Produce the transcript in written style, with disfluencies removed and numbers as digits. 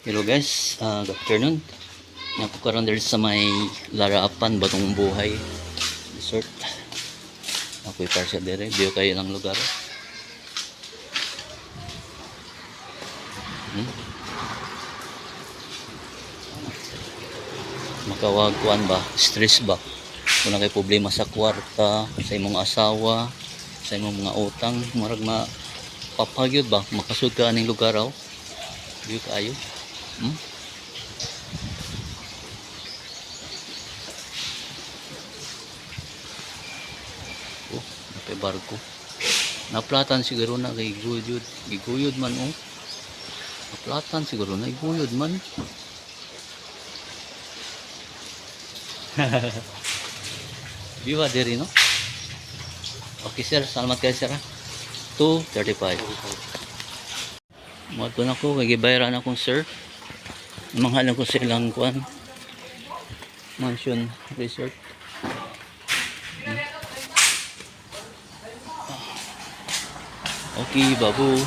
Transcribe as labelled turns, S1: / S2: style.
S1: Hello guys, good afternoon. Napo karon diri sa may Laraapan, Batong Buhay Resort. Ako'y parsya diri, view kayo ng lugar. Makawag kuan ba, stress ba? Kung na kay problema sa kwarta, sa imong asawa, sa imong mga utang, marag mapapagyod ba, makasud ka aning lugar raw. View kayo. Oh, napay barko. Naplatan siguro na kay guyod. Giguyod man oh. Naplatan siguro na guyod man. View diri no. Okay sir, salamat kayo sir. 235. Mato na ko kay gibayaran akong sir. Manghalan ko silang kuan. Mansion Resort. Okay, babu.